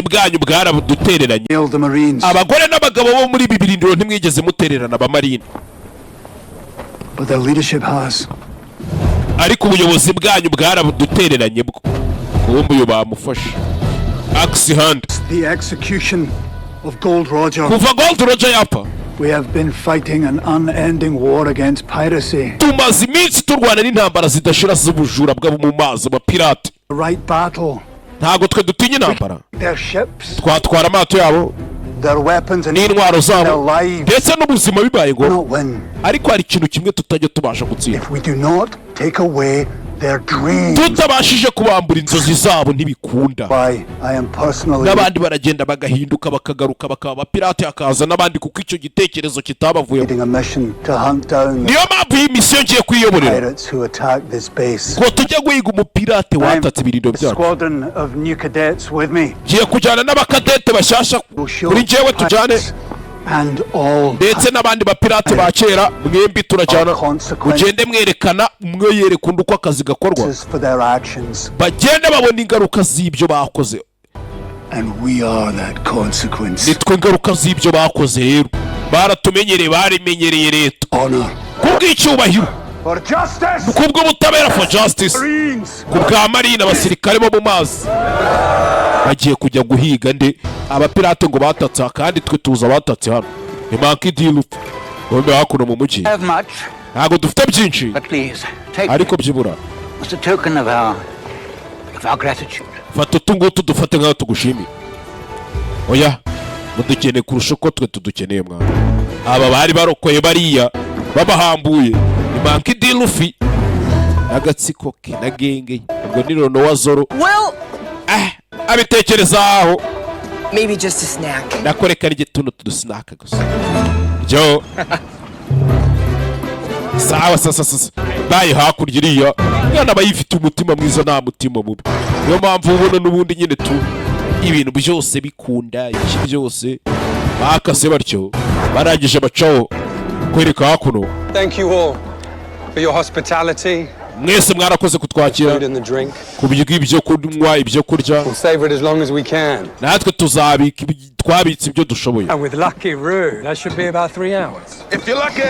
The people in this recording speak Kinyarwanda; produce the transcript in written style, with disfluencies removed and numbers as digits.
bwanyu bwaradutereranye. Abagore n'abagabo bo muri ibi birindiro ntimwigeze mutererana abamarine. But their leadership has. Ariko ubuyobozi bwanyu bwaradutereranye bwo. Kumbe uyu bamufashe. Axe hand. The execution of Gold Roger. Kuva Gold Roger yapfa. We have been fighting an unending war against piracy. Tumaze iminsi turwana n'intambara zidashira z'ubujura bw'abo mu mazi bapirate. The right battle. Ntago twe dutinya intambara. Their ships. Twatwara amato yabo. Their weapons and n'intwaro zabo. Ndetse n'ubuzima bibaye ngo. Ariko hari ikintu kimwe tutajya tubasha gutsinda. If we do not take away their dreams. Tutabashije kubambura inzozi zabo ntibikunda. N'abandi baragenda bagahinduka bakagaruka bakaba abapirate akaza n'abandi kuko icyo gitekerezo kitabavuye. Niyo mpamvu iyi misiyo ngiye kwiyoborera. Ko tujya guhiga umupirate watatse ibirindo byacu. Ngiye kujyana n'abakadete bashyashya kuri njyewe tujyane. Ndetse n'abandi bapirate ba kera mwembi turajyana mugende mwerekana umwe yereka undi uko akazi gakorwa bagende babona ingaruka z'ibyo bakoze. Nitwe ingaruka z'ibyo bakoze rero baratumenyereye barimenyereye leta kubw'icyubahiro kubw'ubutabera for justice kubwa marine abasirikare bo mu mazi bagiye kujya guhiga nde abapirate ngo batatse kandi twe tuza batatse hano imanki dilu bombe hakuno mu mugi ntago dufite byinshi ariko byibura fata utungutu dufate nk'aho tugushimiye. Oya mudukeneye kurusha uko twe tudukeneye mwana. Aba bari barokoye bariya babahambuye imanki dilufi agatsiko ke na genge ngo ni Rono wa Zoro. Abitekereza aho maybe just a snack. Nakoreka rye tuno tudusnaka gusa. Jo. Sawa sasa. Bayi hakurya iriya. Yana bayifite umutima mwiza nta mutima mubi. Niyo mpamvu ubona n'ubundi nyine tu ibintu byose bikunda iki byose bakase batyo barangije bacaho kwereka hakuno. Thank you all for your hospitality. Mwese mwarakoze kutwakira kubyiga ibyo kunywa ibyo kurya. Natwe tuzabika twabitse ibyo dushoboye. And with lucky Roo, that should be about 3 hours. If you're lucky.